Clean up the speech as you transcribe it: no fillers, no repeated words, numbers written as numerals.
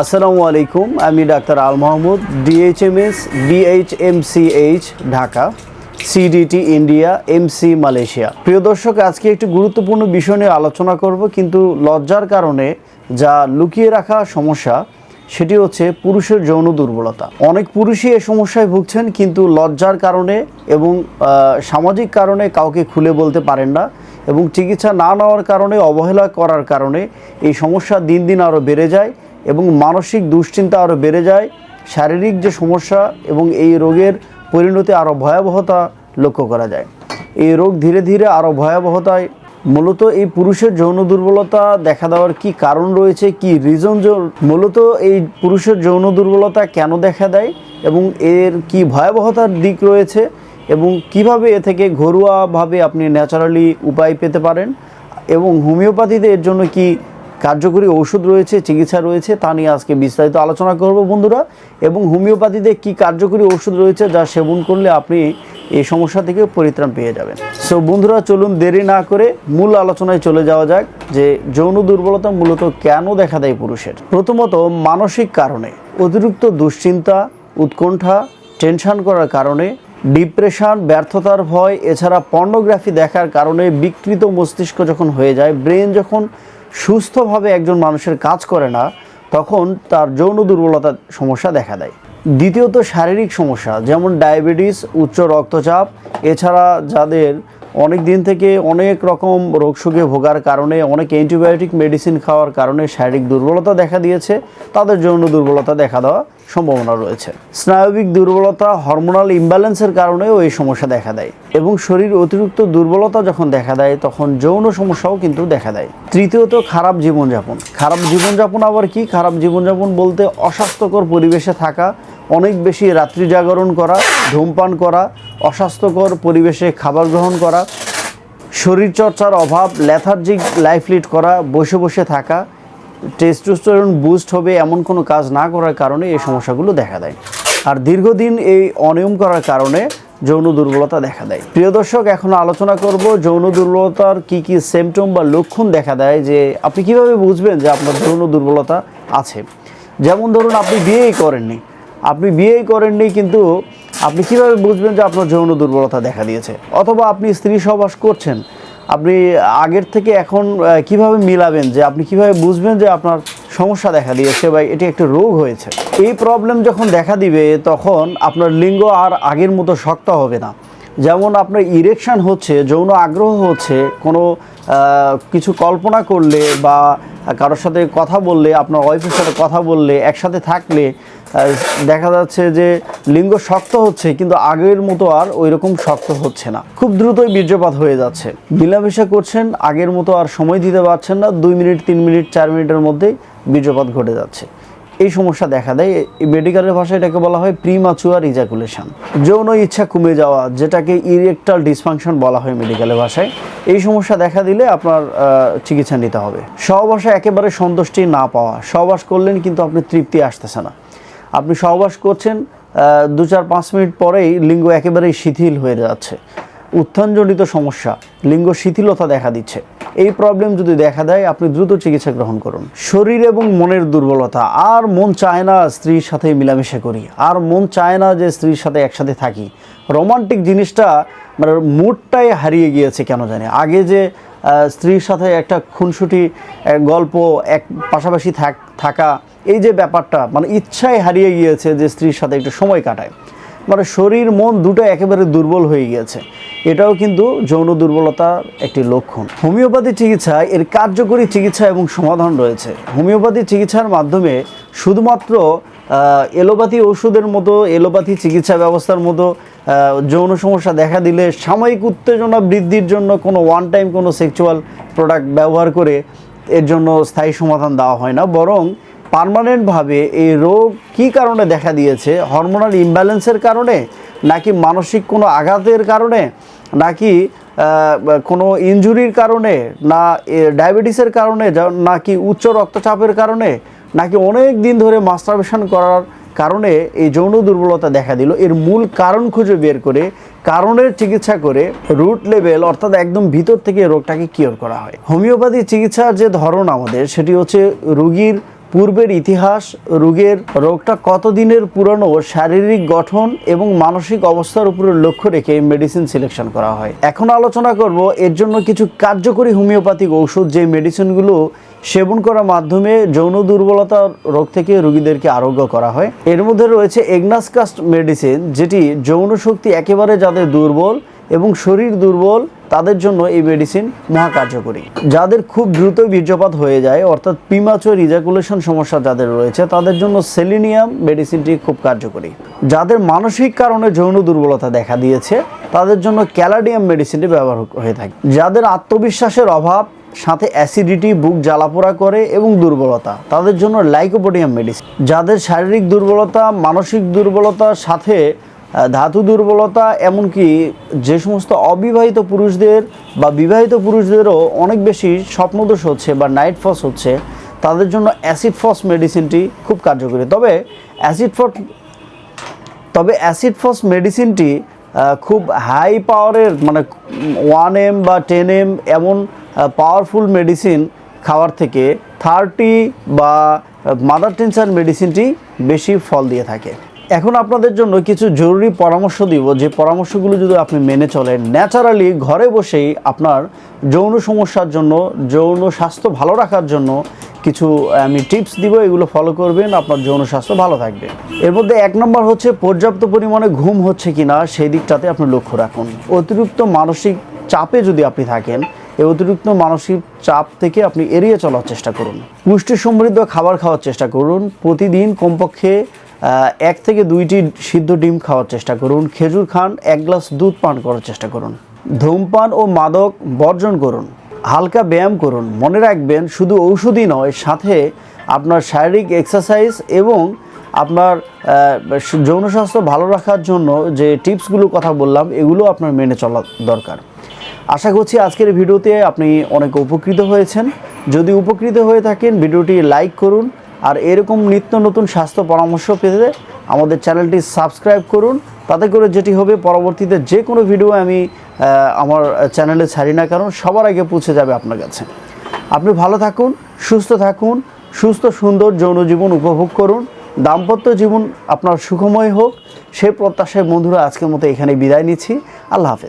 আসসালামু আলাইকুম, আমি doctor Al Mahmud, DHMS BHMCH Dhaka, CDT India, MC Malaysia. প্রিয় দর্শক, আজকে একটি গুরুত্বপূর্ণ বিষয় নিয়ে আলোচনা করব, কিন্তু লজ্জার কারণে যা লুকিয়ে রাখা সমস্যা সেটি হচ্ছে পুরুষের যৌন দুর্বলতা। অনেক পুরুষই এই সমস্যায় ভুগছেন, কিন্তু লজ্জার কারণে এবং সামাজিক কারণে কাউকে খুলে বলতে পারেন না, এবং চিকিৎসা না নেওয়ার কারণে, অবহেলা করার কারণে এই সমস্যা দিন দিন আরও বেড়ে যায় এবং মানসিক দুশ্চিন্তা আরও বেড়ে যায়। শারীরিক যে সমস্যা এবং এই রোগের পরিণতি আরও ভয়াবহতা লক্ষ্য করা যায়। এই রোগ ধীরে ধীরে আরও ভয়াবহতায়। মূলত এই পুরুষের যৌন দুর্বলতা দেখা দেওয়ার কি কারণ রয়েছে, কি রিজন, মূলত এই পুরুষের যৌন দুর্বলতা কেন দেখা দেয় এবং এর কি ভয়াবহতার দিক রয়েছে, এবং কিভাবে এ থেকে ঘরোয়াভাবে আপনি ন্যাচারালি উপায় পেতে পারেন, এবং হোমিওপ্যাথিতে এর জন্য কি কার্যকরী ঔষধ রয়েছে, চিকিৎসা রয়েছে, তা নিয়ে আজকে বিস্তারিত আলোচনা করব বন্ধুরা। এবং হোমিওপ্যাথিতে কি কার্যকরী ঔষধ রয়েছে যা সেবন করলে আপনি এই সমস্যা থেকে পরিত্রাণ পেয়ে যাবেন। সো বন্ধুরা, চলুন দেরি না করে মূল আলোচনায় চলে যাওয়া যাক যে যৌন দুর্বলতা মূলত কেন দেখা দেয় পুরুষের। প্রথমত, মানসিক কারণে। অতিরিক্ত দুশ্চিন্তা, উৎকণ্ঠা, টেনশন করার কারণে, ডিপ্রেশন, ব্যর্থতার ভয়, এছাড়া পর্নোগ্রাফি দেখার কারণে বিকৃত মস্তিষ্ক যখন হয়ে যায়, ব্রেন যখন সুস্থভাবে একজন মানুষের কাজ করে না, তখন তার যৌন দুর্বলতার সমস্যা দেখা দেয়। দ্বিতীয়ত, শারীরিক সমস্যা, যেমন ডায়াবেটিস, উচ্চ রক্তচাপ, এছাড়া যাদের অনেক দিন থেকে অনেক রকম রোগ শোকে ভোগার কারণে, অনেক অ্যান্টিবায়োটিক মেডিসিন খাওয়ার কারণে শারীরিক দুর্বলতা দেখা দিয়েছে, তাদের যৌন দুর্বলতা দেখা দেওয়ার সম্ভাবনা রয়েছে। স্নায়বিক দুর্বলতা, হরমোনাল ইমব্যালেন্সের কারণেও এই সমস্যা দেখা দেয়, এবং শরীর অতিরিক্ত দুর্বলতা যখন দেখা দেয় তখন যৌন সমস্যাও কিন্তু দেখা দেয়। তৃতীয়ত, খারাপ জীবনযাপন। খারাপ জীবনযাপন আবার কি? খারাপ জীবনযাপন বলতে অস্বাস্থ্যকর পরিবেশে থাকা, অনেক বেশি রাত্রি জাগরণ করা, ধূমপান করা, অস্বাস্থ্যকর পরিবেশে খাবার গ্রহণ করা, শরীরচর্চার অভাব, লেথার্জিক লাইফ লিড করা, বসে বসে থাকা, টেস্টোস্টেরন বুস্ট হবে এমন কোনো কাজ না করার কারণে এই সমস্যাগুলো দেখা দেয়। আর দীর্ঘদিন এই অনিয়ম করার কারণে যৌন দুর্বলতা দেখা দেয়। প্রিয় দর্শক, এখন আলোচনা করব যৌন দুর্বলতার কি কি সিমটম বা লক্ষণ দেখা দেয়, যে আপনি কিভাবে বুঝবেন যে আপনার যৌন দুর্বলতা আছে। যেমন ধরুন, আপনি বিয়েই করেননি, কিন্তু আপনি কিভাবে বুঝবেন যে আপনার যৌন দুর্বলতা দেখা দিয়েছে? অথবা আপনি স্ত্রী সহবাস করছেন, আপনি আগের থেকে এখন কিভাবে মিলাবেন, যে আপনি কিভাবে বুঝবেন যে আপনার সমস্যা দেখা দিয়েছে বা এটি একটা রোগ হয়েছে? এই প্রবলেম যখন দেখা দিবে তখন আপনার লিঙ্গ আর আগের মতো শক্ত হবে না। যেমন আপনার ইরেকশন হচ্ছে, যৌন আগ্রহ হচ্ছে, কোনো কিছু কল্পনা করলে বা কারোর সাথে কথা বললে, আপনার ওয়াইফের সাথে কথা বললে, একসাথে থাকলে দেখা যাচ্ছে যে লিঙ্গ শক্ত হচ্ছে, কিন্তু আগের মতো আর ওই রকম শক্ত হচ্ছে না, খুব দ্রুতই বীর্যপাত হয়ে যাচ্ছে। মিলামেশা করছেন, আগের মতো আর সময় দিতে পারছেন না, 2 মিনিট, 3 মিনিট, 4 মিনিটের মধ্যেই বীর্যপাত ঘটে যাচ্ছে। এই সমস্যা দেখা দেয়। এই মেডিকেলের ভাষায় এটাকে বলা হয় প্রিম্যাচুয়ার ইজাকুলেশন, যৌন ইচ্ছা কমে যাওয়া, যেটাকে ইরেকটাল ডিসফাংশন বলা হয় মেডিকেলের ভাষায়। এই সমস্যা দেখা দিলে আপনার চিকিৎসা নিতে হবে। সহবাসে একেবারে সন্তুষ্টি না পাওয়া, সহবাস করলেন কিন্তু আপনি তৃপ্তি আসতেছে না, আপনি সহবাস করছেন 2-4-5 মিনিট পরেই লিঙ্গ একেবারেই শিথিল হয়ে যাচ্ছে। উত্থানজনিত সমস্যা, লিঙ্গ শিথিলতা দেখা দিচ্ছে। এই প্রবলেম যদি দেখা দেয়, আপনি দ্রুত চিকিৎসা গ্রহণ করুন। শরীর এবং মনের দুর্বলতা, আর মন চায় না স্ত্রীর সাথে মিলামেশা করি, আর মন চায় না যে স্ত্রীর সাথে একসাথে থাকি। রোমান্টিক জিনিসটা, মানে মুডটাই হারিয়ে গিয়েছে কেন জানি। আগে যে স্ত্রীর সাথে একটা খুনসুটি গল্প, এক পাশাপাশি থাকা, এই যে ব্যাপারটা, মানে ইচ্ছাই হারিয়ে গিয়েছে যে স্ত্রীর সাথে একটু সময় কাটায়। মানে শরীর মন দুটো একেবারে দুর্বল হয়ে গিয়েছে। এটাও কিন্তু যৌন দুর্বলতার একটি লক্ষণ। হোমিওপ্যাথি চিকিৎসায় এর কার্যকরী চিকিৎসা এবং সমাধান রয়েছে। হোমিওপ্যাথি চিকিৎসার মাধ্যমে শুধুমাত্র এলোপ্যাথি ওষুধের মতো, এলোপ্যাথি চিকিৎসা ব্যবস্থার মতো যৌন সমস্যা দেখা দিলে সাময়িক উত্তেজনা বৃদ্ধির জন্য কোনো ওয়ান টাইম কোনো সেক্সুয়াল প্রোডাক্ট ব্যবহার করে এর জন্য স্থায়ী সমাধান দেওয়া হয় না, বরং পার্মানেন্টভাবে এই রোগ কী কারণে দেখা দিয়েছে, হরমোনাল ইমব্যালেন্সের কারণে, নাকি মানসিক কোনো আঘাতের কারণে, নাকি কোনো ইনজুরির কারণে, না ডায়াবেটিসের কারণে, নাকি উচ্চ রক্তচাপের কারণে, নাকি অনেক দিন ধরে মাস্টারবেশন করার কারণে এই যৌন দুর্বলতা দেখা দিল, এর মূল কারণ খুঁজে বের করে কারণের চিকিৎসা করে রুট লেভেল অর্থাৎ একদম ভিতর থেকে রোগটাকে কিওর করা হয়। হোমিওপ্যাথি চিকিৎসার যে ধরন আমাদের, সেটি হচ্ছে রোগীর পূর্বের ইতিহাস, রোগটা কতদিনের পুরনো, শারীরিক গঠন এবং মানসিক অবস্থার উপরে লক্ষ্য রেখে মেডিসিন সিলেকশন করা হয়। এখন আলোচনা করব এর জন্য কিছু কার্যকরী হোমিওপ্যাথিক ঔষধ, যে মেডিসিনগুলো সেবন করার মাধ্যমে যৌন দুর্বলতা রোগ থেকে রোগীদেরকে আরোগ্য করা হয়। এর মধ্যে রয়েছে এগনাসকাস্ট মেডিসিন, যেটি যৌন শক্তি একেবারে যাদের দুর্বল এবং শরীর দুর্বল তাদের জন্য এই মেডিসিন মহা কার্যকরী। যাদের খুব দ্রুত বীর্যপাত হয়ে যায়, অর্থাৎ প্রিম্যাচুয়ার ইজাকুলেশন সমস্যা যাদের রয়েছে, তাদের জন্য সেলিনিয়াম মেডিসিনটি খুব কার্যকরী। যাদের মানসিক কারণে যৌন দুর্বলতা দেখা দিয়েছে তাদের জন্য ক্যালাডিয়াম মেডিসিনটি ব্যবহার হয়ে থাকে। যাদের আত্মবিশ্বাসের অভাব, সাথে অ্যাসিডিটি, বুক জ্বালাপোড়া করে এবং দুর্বলতা, তাদের জন্য লাইকোপোডিয়াম মেডিসিন। যাদের শারীরিক দুর্বলতা, মানসিক দুর্বলতার সাথে ধাতু দুর্বলতা, এমনকি যে সমস্ত অবিবাহিত পুরুষদের বা বিবাহিত পুরুষদেরও অনেক বেশি স্বপ্নদোষ হচ্ছে বা নাইট ফস হচ্ছে, তাদের জন্য অ্যাসিড ফস মেডিসিনটি খুব কার্যকরী। তবে অ্যাসিড ফস মেডিসিনটি খুব হাই পাওয়ারের, মানে 1M বা 10M এমন পাওয়ারফুল মেডিসিন খাওয়ার থেকে 30 বা মাদার টিনচার মেডিসিনটি বেশি ফল দিয়ে থাকে। এখন আপনাদের জন্য কিছু জরুরি পরামর্শ দিব, যে পরামর্শগুলো যদি আপনি মেনে চলেন, ন্যাচারালি ঘরে বসেই আপনার যৌন সমস্যার জন্য, যৌন স্বাস্থ্য ভালো রাখার জন্য কিছু আমি টিপস দিব, এগুলো ফলো করবেন, আপনার যৌন স্বাস্থ্য ভালো থাকবে। এর মধ্যে 1 নম্বর হচ্ছে পর্যাপ্ত পরিমাণে ঘুম হচ্ছে কিনা সেই দিকটাতে আপনি লক্ষ্য রাখুন। অতিরিক্ত মানসিক চাপে যদি আপনি থাকেন, এই অতিরিক্ত মানসিক চাপ থেকে আপনি এড়িয়ে চলার চেষ্টা করুন। পুষ্টি সমৃদ্ধ খাবার খাওয়ার চেষ্টা করুন। প্রতিদিন কমপক্ষে 1 থেকে 2টি সিদ্ধ ডিম খাওয়ার চেষ্টা করুন। খেজুর খান, 1 গ্লাস দুধ পান করার চেষ্টা করুন। ধূমপান ও মাদক বর্জন করুন। হালকা ব্যায়াম করুন। মনে রাখবেন, শুধু ঔষধই নয়, সাথে আপনার শারীরিক এক্সারসাইজ এবং আপনার যৌন স্বাস্থ্য ভালো রাখার জন্য যে টিপসগুলো কথা বললাম, এগুলো আপনার মেনে চলা দরকার। আশা করছি আজকের ভিডিওতে আপনি অনেক উপকৃত হয়েছেন। যদি উপকৃত হয়ে থাকেন, ভিডিওটি লাইক করুন, আর এরকম নিত্য নতুন স্বাস্থ্য পরামর্শ পেতে আমাদের চ্যানেলটি সাবস্ক্রাইব করুন। তাতে করে যেটি হবে, পরবর্তীতে যে কোনো ভিডিও আমি আমার চ্যানেলে ছাড়ি না কারণ সবার আগে পৌঁছে যাবে আপনার কাছে। আপনি ভালো থাকুন, সুস্থ সুন্দর যৌন জীবন উপভোগ করুন। দাম্পত্য জীবন আপনার সুখময় হোক, সেই প্রত্যাশায় বন্ধুরা আজকের মতো এখানে বিদায় নিচ্ছি। আল্লাহ হাফেজ।